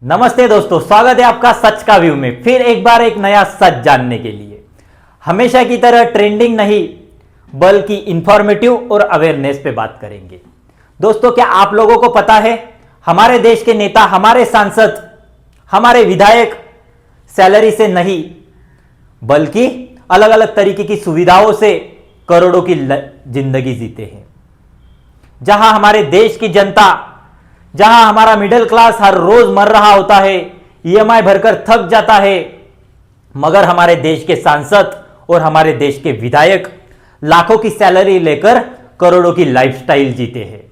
नमस्ते दोस्तों, स्वागत है आपका सच का व्यू में। फिर एक बार एक नया सच जानने के लिए हमेशा की तरह ट्रेंडिंग नहीं बल्कि इंफॉर्मेटिव और अवेयरनेस पे बात करेंगे। दोस्तों, क्या आप लोगों को पता है हमारे देश के नेता, हमारे सांसद, हमारे विधायक सैलरी से नहीं बल्कि अलग अलग तरीके की सुविधाओं से करोड़ों की जिंदगी जीते हैं। जहां हमारे देश की जनता, जहां हमारा मिडिल क्लास हर रोज मर रहा होता है, ईएमआई भरकर थक जाता है, मगर हमारे देश के सांसद और हमारे देश के विधायक लाखों की सैलरी लेकर करोड़ों की लाइफस्टाइल जीते हैं।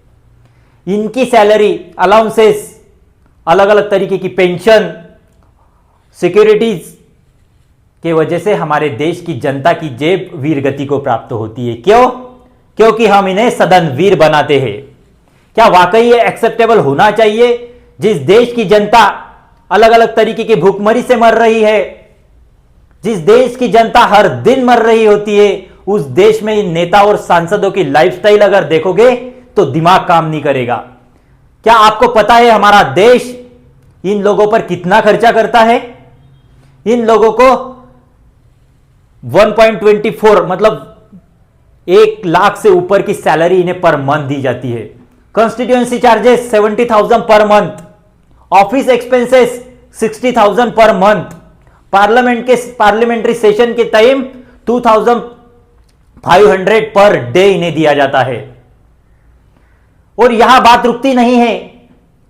इनकी सैलरी, अलाउंसेस, अलग अलग तरीके की पेंशन, सिक्योरिटीज के वजह से हमारे देश की जनता की जेब वीरगति को प्राप्त होती है। क्यों? क्योंकि हम इन्हें सदन वीर बनाते हैं। क्या वाकई ये एक्सेप्टेबल होना चाहिए? जिस देश की जनता अलग अलग तरीके की भूखमरी से मर रही है, जिस देश की जनता हर दिन मर रही होती है, उस देश में इन नेता और सांसदों की लाइफस्टाइल अगर देखोगे तो दिमाग काम नहीं करेगा। क्या आपको पता है हमारा देश इन लोगों पर कितना खर्चा करता है? इन लोगों को 1.24 मतलब 1 लाख से ऊपर की सैलरी इन्हें पर मंथ दी जाती है। Constituency charges 70,000 per month, office expenses 60,000 per month, parliamentary session के टाइम 2,500 पर डे इन्हें दिया जाता है। और यहां बात रुकती नहीं है,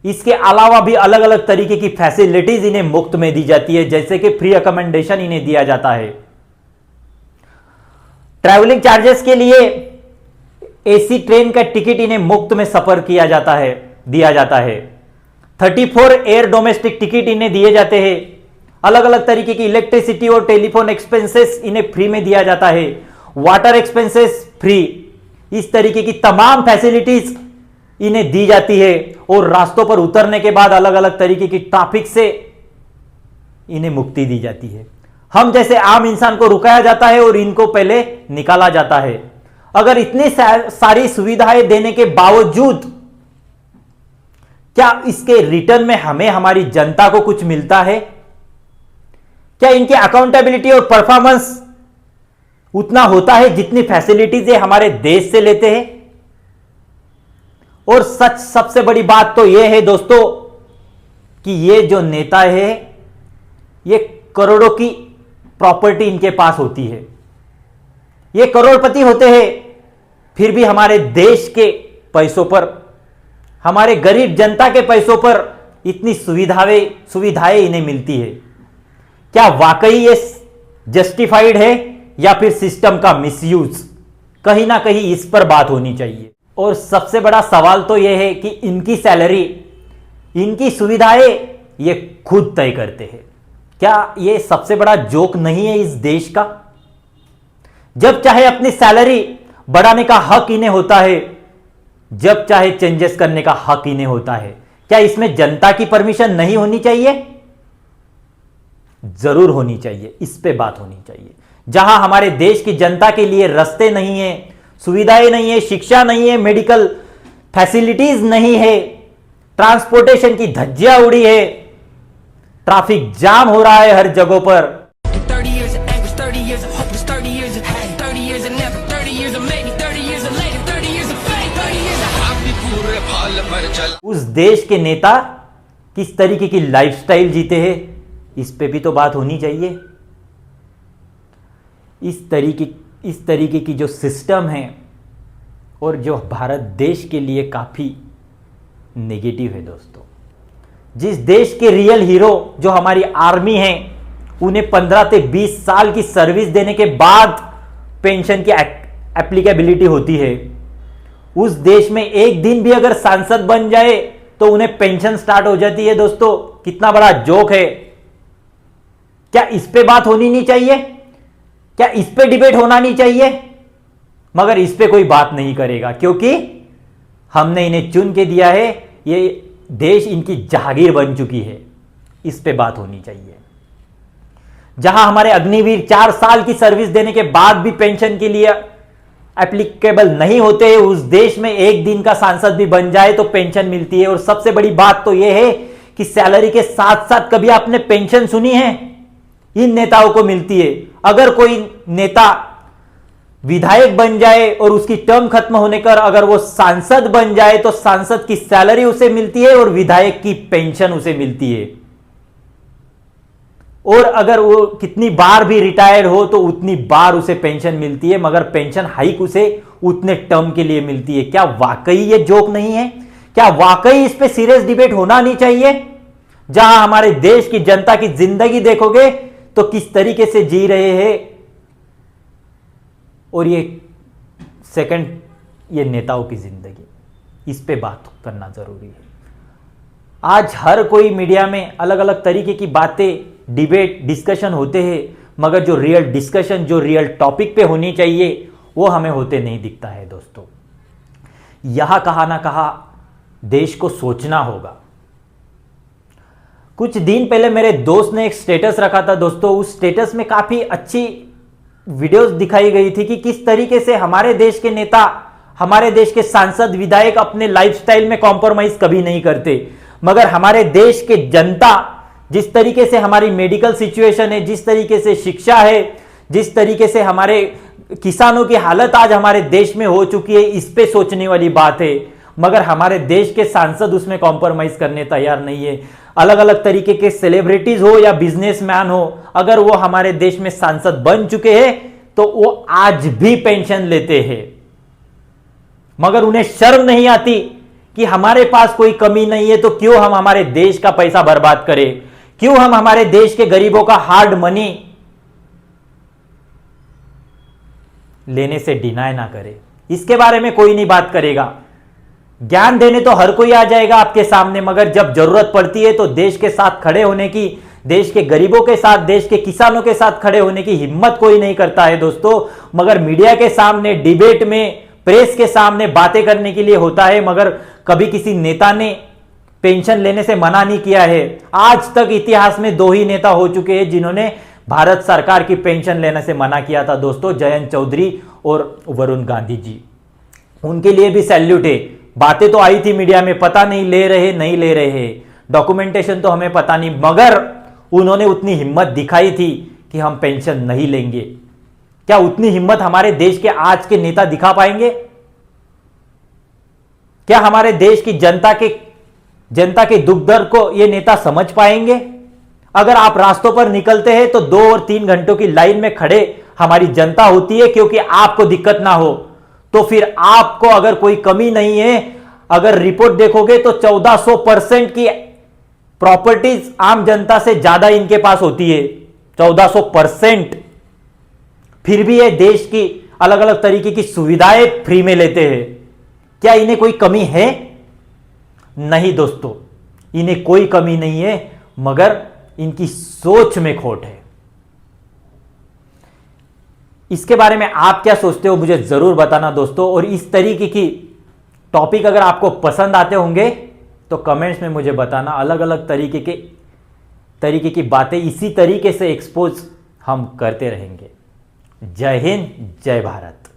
इसके अलावा भी अलग अलग तरीके की फैसिलिटीज इन्हें मुफ्त में दी जाती है, जैसे कि फ्री अकोमोडेशन इन्हें दिया जाता है। ट्रैवलिंग चार्जेस के लिए एसी ट्रेन का टिकट इन्हें मुफ्त में सफर दिया जाता है। 34 एयर डोमेस्टिक टिकट इन्हें दिए जाते हैं। अलग अलग तरीके की इलेक्ट्रिसिटी और टेलीफोन एक्सपेंसेस इन्हें फ्री में दिया जाता है। Water expenses free. इस तरीके की तमाम फैसिलिटीज इन्हें दी जाती है। और रास्तों पर उतरने के बाद अलग अलग तरीके की ट्रैफिक से इन्हें मुक्ति दी जाती है। हम जैसे आम इंसान को रुकाया जाता है और इनको पहले निकाला जाता है। अगर इतनी सारी सुविधाएं देने के बावजूद क्या इसके रिटर्न में हमें, हमारी जनता को कुछ मिलता है? क्या इनकी अकाउंटेबिलिटी और परफॉर्मेंस उतना होता है जितनी फैसिलिटीज ये हमारे देश से लेते हैं? और सच सबसे बड़ी बात तो यह है दोस्तों कि ये जो नेता है, ये करोड़ों की प्रॉपर्टी इनके पास होती है, ये करोड़पति होते हैं, फिर भी हमारे देश के पैसों पर, हमारे गरीब जनता के पैसों पर इतनी सुविधाएं इन्हें मिलती है। क्या वाकई ये जस्टिफाइड है या फिर सिस्टम का मिसयूज? कहीं ना कहीं इस पर बात होनी चाहिए। और सबसे बड़ा सवाल तो यह है कि इनकी सैलरी, इनकी सुविधाएं ये खुद तय करते हैं। क्या ये सबसे बड़ा जोक नहीं है इस देश का? जब चाहे अपनी सैलरी बढ़ाने का हक इन्हें होता है, जब चाहे चेंजेस करने का हक इन्हें होता है। क्या इसमें जनता की परमिशन नहीं होनी चाहिए? जरूर होनी चाहिए। इस पे बात होनी चाहिए। जहां हमारे देश की जनता के लिए रास्ते नहीं है, सुविधाएं नहीं है, शिक्षा नहीं है, मेडिकल फैसिलिटीज नहीं है, ट्रांसपोर्टेशन की धज्जियां उड़ी है, ट्रैफिक जाम हो रहा है हर जगहों पर। उस देश के नेता किस तरीके की लाइफस्टाइल जीते हैं, इस पे भी तो बात होनी चाहिए। इस तरीके की जो सिस्टम है और जो भारत देश के लिए काफी नेगेटिव है दोस्तों। जिस देश के रियल हीरो जो हमारी आर्मी है, उन्हें 15 से 20 साल की सर्विस देने के बाद पेंशन की एप्लीकेबिलिटी होती है। उस देश में एक दिन भी अगर सांसद बन जाए तो उन्हें पेंशन स्टार्ट हो जाती है। दोस्तों, कितना बड़ा जोक है। क्या इस पे बात होनी नहीं चाहिए? क्या इस पे डिबेट होना नहीं चाहिए? मगर इस पे कोई बात नहीं करेगा, क्योंकि हमने इन्हें चुन के दिया है। ये देश इनकी जहागीर बन चुकी है। इस पे बात होनी चाहिए। जहां हमारे अग्निवीर 4 साल की सर्विस देने के बाद भी पेंशन के लिए एप्लीकेबल नहीं होते हैं, उस देश में एक दिन का सांसद भी बन जाए तो पेंशन मिलती है। और सबसे बड़ी बात तो यह है कि सैलरी के साथ साथ कभी आपने पेंशन सुनी है? इन नेताओं को मिलती है। अगर कोई नेता विधायक बन जाए और उसकी टर्म खत्म होने पर अगर वो सांसद बन जाए तो सांसद की सैलरी उसे मिलती है और विधायक की पेंशन उसे मिलती है। और अगर वो कितनी बार भी रिटायर्ड हो तो उतनी बार उसे पेंशन मिलती है, मगर पेंशन हाइक उसे उतने टर्म के लिए मिलती है। क्या वाकई ये जोक नहीं है? क्या वाकई इस पे सीरियस डिबेट होना नहीं चाहिए? जहां हमारे देश की जनता की जिंदगी देखोगे तो किस तरीके से जी रहे हैं, और ये सेकंड ये नेताओं की जिंदगी, इस पे बात करना जरूरी है। आज हर कोई मीडिया में अलग अलग तरीके की बातें, डिबेट, डिस्कशन होते हैं, मगर जो रियल डिस्कशन, जो रियल टॉपिक पे होनी चाहिए वो हमें होते नहीं दिखता है दोस्तों। यहां कहा ना कहा देश को सोचना होगा। कुछ दिन पहले मेरे दोस्त ने एक स्टेटस रखा था दोस्तों। उस स्टेटस में काफी अच्छी वीडियोस दिखाई गई थी कि किस तरीके से हमारे देश के नेता, हमारे देश के सांसद, विधायक अपने लाइफस्टाइल में कॉम्प्रोमाइज कभी नहीं करते, मगर हमारे देश के जनता, जिस तरीके से हमारी मेडिकल सिचुएशन है, जिस तरीके से शिक्षा है, जिस तरीके से हमारे किसानों की हालत आज हमारे देश में हो चुकी है, इस पे सोचने वाली बात है। मगर हमारे देश के सांसद उसमें कॉम्प्रोमाइज करने तैयार नहीं है। अलग अलग तरीके के सेलिब्रिटीज हो या बिजनेसमैन हो, अगर वो हमारे देश में सांसद बन चुके हैं तो वो आज भी पेंशन लेते हैं, मगर उन्हें शर्म नहीं आती कि हमारे पास कोई कमी नहीं है तो क्यों हम हमारे देश का पैसा बर्बाद करें, क्यों हम हमारे देश के गरीबों का हार्ड मनी लेने से डिनाय ना करें। इसके बारे में कोई नहीं बात करेगा। ज्ञान देने तो हर कोई आ जाएगा आपके सामने, मगर जब जरूरत पड़ती है तो देश के साथ खड़े होने की, देश के गरीबों के साथ, देश के किसानों के साथ खड़े होने की हिम्मत कोई नहीं करता है दोस्तों। मगर मीडिया के सामने, डिबेट में, प्रेस के सामने बातें करने के लिए होता है, मगर कभी किसी नेता ने पेंशन लेने से मना नहीं किया है। आज तक इतिहास में 2 ही नेता हो चुके हैं जिन्होंने भारत सरकार की पेंशन लेने से मना किया था दोस्तों, जयंत चौधरी और वरुण गांधी जी। उनके लिए भी सैल्यूट है। बातें तो आई थी मीडिया में, पता नहीं ले रहे नहीं ले रहे, डॉक्यूमेंटेशन तो हमें पता नहीं, मगर उन्होंने उतनी हिम्मत दिखाई थी कि हम पेंशन नहीं लेंगे। क्या उतनी हिम्मत हमारे देश के आज के नेता दिखा पाएंगे? क्या हमारे देश की जनता के दुख दर्द को ये नेता समझ पाएंगे? अगर आप रास्तों पर निकलते हैं तो 2 और 3 घंटों की लाइन में खड़े हमारी जनता होती है क्योंकि आपको दिक्कत ना हो। तो फिर आपको अगर कोई कमी नहीं है, अगर रिपोर्ट देखोगे तो 1400% की प्रॉपर्टीज आम जनता से ज्यादा इनके पास होती है, 1400%। फिर भी ये देश की अलग अलग तरीके की सुविधाएं फ्री में लेते हैं। क्या इन्हें कोई कमी है? नहीं दोस्तों, इन्हें कोई कमी नहीं है, मगर इनकी सोच में खोट है। इसके बारे में आप क्या सोचते हो मुझे जरूर बताना दोस्तों। और इस तरीके की टॉपिक अगर आपको पसंद आते होंगे तो कमेंट्स में मुझे बताना। अलग अलग तरीके की बातें इसी तरीके से एक्सपोज हम करते रहेंगे। जय हिंद, जय भारत।